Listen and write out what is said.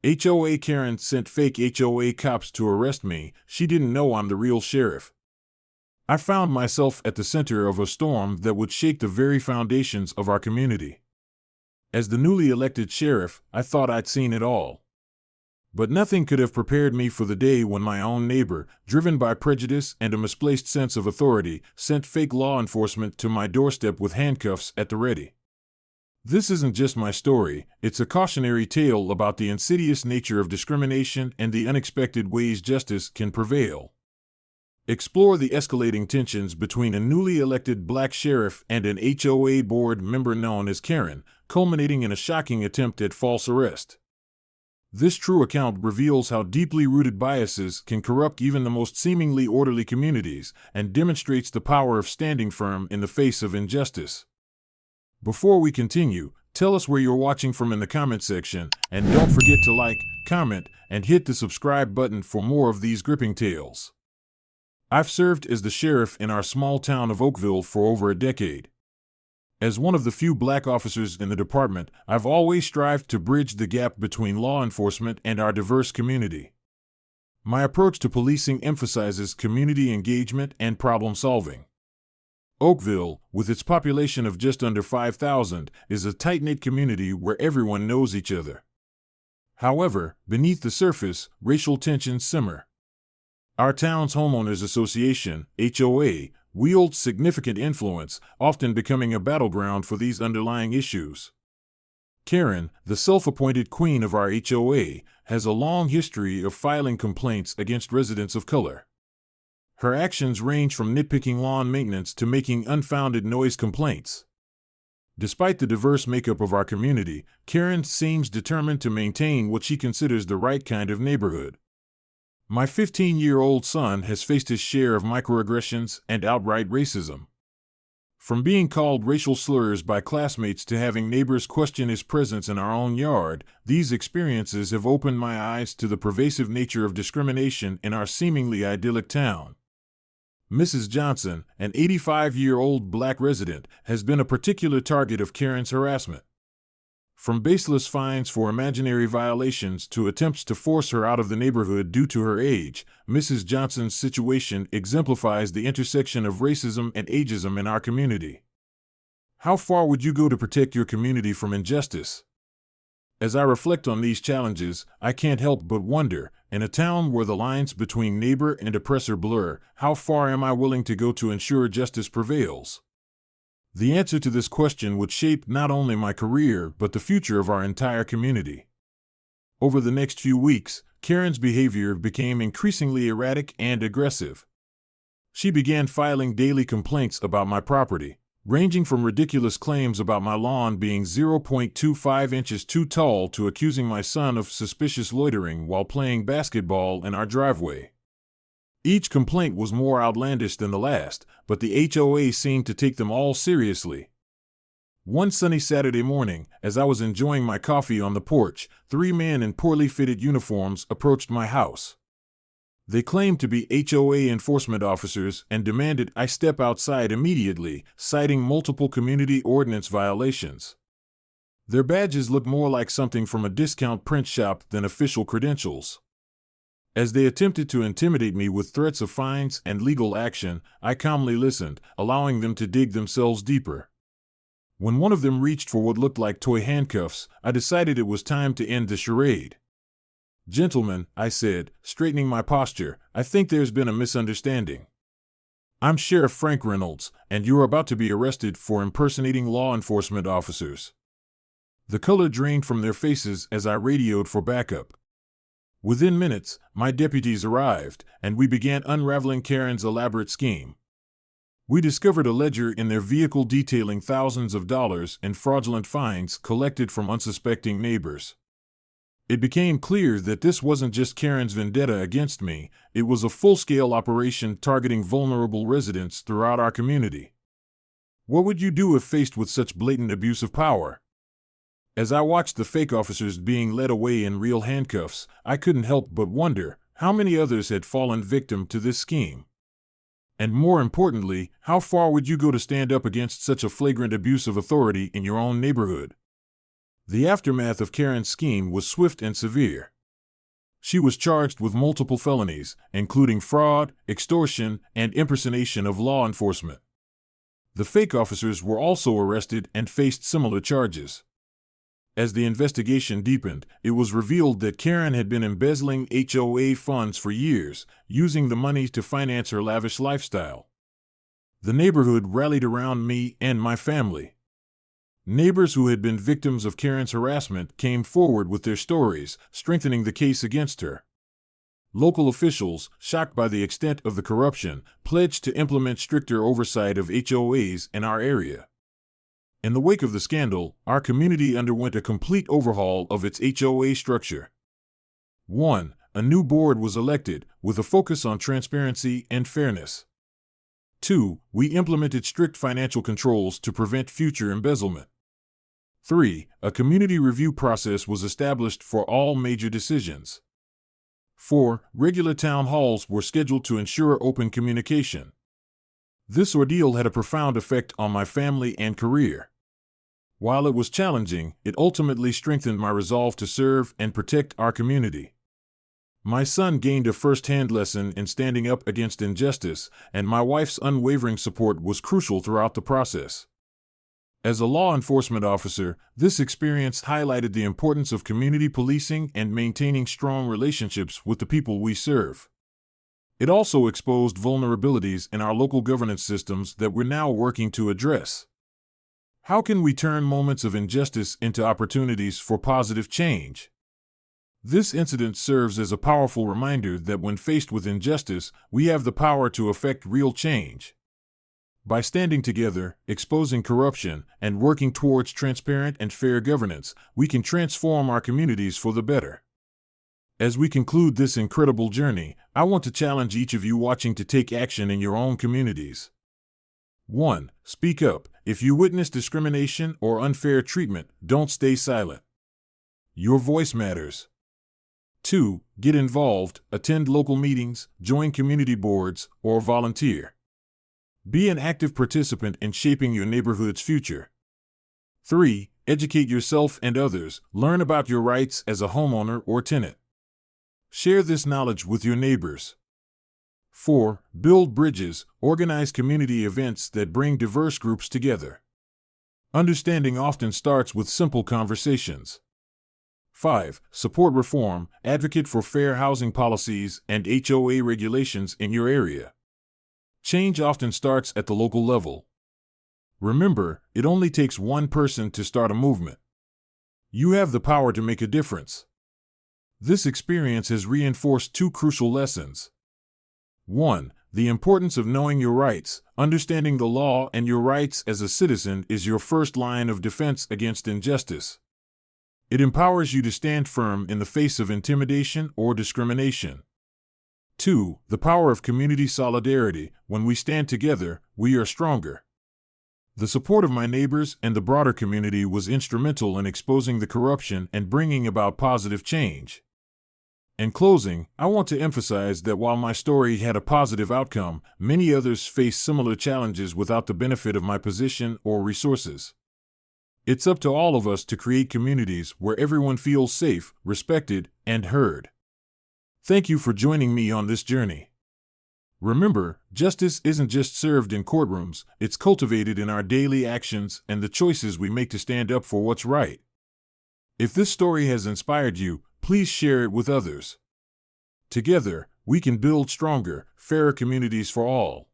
HOA Karen sent fake HOA cops to arrest me. She didn't know I'm the real sheriff. I found myself at the center of a storm that would shake the very foundations of our community. As the newly elected sheriff, I thought I'd seen it all. But nothing could have prepared me for the day when my own neighbor, driven by prejudice and a misplaced sense of authority, sent fake law enforcement to my doorstep with handcuffs at the ready. This isn't just my story, it's a cautionary tale about the insidious nature of discrimination and the unexpected ways justice can prevail. Explore the escalating tensions between a newly elected black sheriff and an HOA board member known as Karen, culminating in a shocking attempt at false arrest. This true account reveals how deeply rooted biases can corrupt even the most seemingly orderly communities and demonstrates the power of standing firm in the face of injustice. Before we continue, tell us where you're watching from in the comment section, and don't forget to like, comment, and hit the subscribe button for more of these gripping tales. I've served as the sheriff in our small town of Oakville for over a decade. As one of the few black officers in the department, I've always strived to bridge the gap between law enforcement and our diverse community. My approach to policing emphasizes community engagement and problem solving. Oakville, with its population of just under 5,000, is a tight-knit community where everyone knows each other. However, beneath the surface, racial tensions simmer. Our town's homeowners association, HOA, wields significant influence, often becoming a battleground for these underlying issues. Karen, the self-appointed queen of our HOA, has a long history of filing complaints against residents of color. Her actions range from nitpicking lawn maintenance to making unfounded noise complaints. Despite the diverse makeup of our community, Karen seems determined to maintain what she considers the right kind of neighborhood. My 15-year-old son has faced his share of microaggressions and outright racism. From being called racial slurs by classmates to having neighbors question his presence in our own yard, these experiences have opened my eyes to the pervasive nature of discrimination in our seemingly idyllic town. Mrs. Johnson, an 85-year-old black resident, has been a particular target of Karen's harassment. From baseless fines for imaginary violations to attempts to force her out of the neighborhood due to her age, Mrs. Johnson's situation exemplifies the intersection of racism and ageism in our community. How far would you go to protect your community from injustice? As I reflect on these challenges, I can't help but wonder, in a town where the lines between neighbor and oppressor blur, how far am I willing to go to ensure justice prevails? The answer to this question would shape not only my career but the future of our entire community. Over the next few weeks, Karen's behavior became increasingly erratic and aggressive. She began filing daily complaints about my property, ranging from ridiculous claims about my lawn being 0.25 inches too tall to accusing my son of suspicious loitering while playing basketball in our driveway. Each complaint was more outlandish than the last, but the HOA seemed to take them all seriously. One sunny Saturday morning, as I was enjoying my coffee on the porch, 3 men in poorly fitted uniforms approached my house. They claimed to be HOA enforcement officers and demanded I step outside immediately, citing multiple community ordinance violations. Their badges looked more like something from a discount print shop than official credentials. As they attempted to intimidate me with threats of fines and legal action, I calmly listened, allowing them to dig themselves deeper. When one of them reached for what looked like toy handcuffs, I decided it was time to end the charade. "Gentlemen," I said, straightening my posture, "I think there's been a misunderstanding. I'm Sheriff Frank Reynolds, and you're about to be arrested for impersonating law enforcement officers." The color drained from their faces as I radioed for backup. Within minutes, my deputies arrived, and we began unraveling Karen's elaborate scheme. We discovered a ledger in their vehicle detailing thousands of dollars in fraudulent fines collected from unsuspecting neighbors. It became clear that this wasn't just Karen's vendetta against me, it was a full-scale operation targeting vulnerable residents throughout our community. What would you do if faced with such blatant abuse of power? As I watched the fake officers being led away in real handcuffs, I couldn't help but wonder how many others had fallen victim to this scheme. And more importantly, how far would you go to stand up against such a flagrant abuse of authority in your own neighborhood? The aftermath of Karen's scheme was swift and severe. She was charged with multiple felonies, including fraud, extortion, and impersonation of law enforcement. The fake officers were also arrested and faced similar charges. As the investigation deepened, it was revealed that Karen had been embezzling HOA funds for years, using the money to finance her lavish lifestyle. The neighborhood rallied around me and my family. Neighbors who had been victims of Karen's harassment came forward with their stories, strengthening the case against her. Local officials, shocked by the extent of the corruption, pledged to implement stricter oversight of HOAs in our area. In the wake of the scandal, our community underwent a complete overhaul of its HOA structure. 1. A new board was elected, with a focus on transparency and fairness. 2. We implemented strict financial controls to prevent future embezzlement. 3. A community review process was established for all major decisions. 4. Regular town halls were scheduled to ensure open communication. This ordeal had a profound effect on my family and career. While it was challenging, it ultimately strengthened my resolve to serve and protect our community. My son gained a first-hand lesson in standing up against injustice, and my wife's unwavering support was crucial throughout the process. As a law enforcement officer, this experience highlighted the importance of community policing and maintaining strong relationships with the people we serve. It also exposed vulnerabilities in our local governance systems that we're now working to address. How can we turn moments of injustice into opportunities for positive change? This incident serves as a powerful reminder that when faced with injustice, we have the power to effect real change. By standing together, exposing corruption, and working towards transparent and fair governance, we can transform our communities for the better. As we conclude this incredible journey, I want to challenge each of you watching to take action in your own communities. 1. Speak up. If you witness discrimination or unfair treatment, don't stay silent. Your voice matters. 2. Get involved, attend local meetings, join community boards, or volunteer. Be an active participant in shaping your neighborhood's future. 3. Educate yourself and others. Learn about your rights as a homeowner or tenant. Share this knowledge with your neighbors. 4. Build bridges. Organize community events that bring diverse groups together. Understanding often starts with simple conversations. 5. Support reform. Advocate for fair housing policies and HOA regulations in your area. Change often starts at the local level. Remember, it only takes one person to start a movement. You have the power to make a difference. This experience has reinforced two crucial lessons. 1. The importance of knowing your rights. Understanding the law and your rights as a citizen is your first line of defense against injustice. It empowers you to stand firm in the face of intimidation or discrimination. 2. The power of community solidarity. When we stand together, we are stronger. The support of my neighbors and the broader community was instrumental in exposing the corruption and bringing about positive change. In closing, I want to emphasize that while my story had a positive outcome, many others face similar challenges without the benefit of my position or resources. It's up to all of us to create communities where everyone feels safe, respected, and heard. Thank you for joining me on this journey. Remember, justice isn't just served in courtrooms, it's cultivated in our daily actions and the choices we make to stand up for what's right. If this story has inspired you, please share it with others. Together, we can build stronger, fairer communities for all.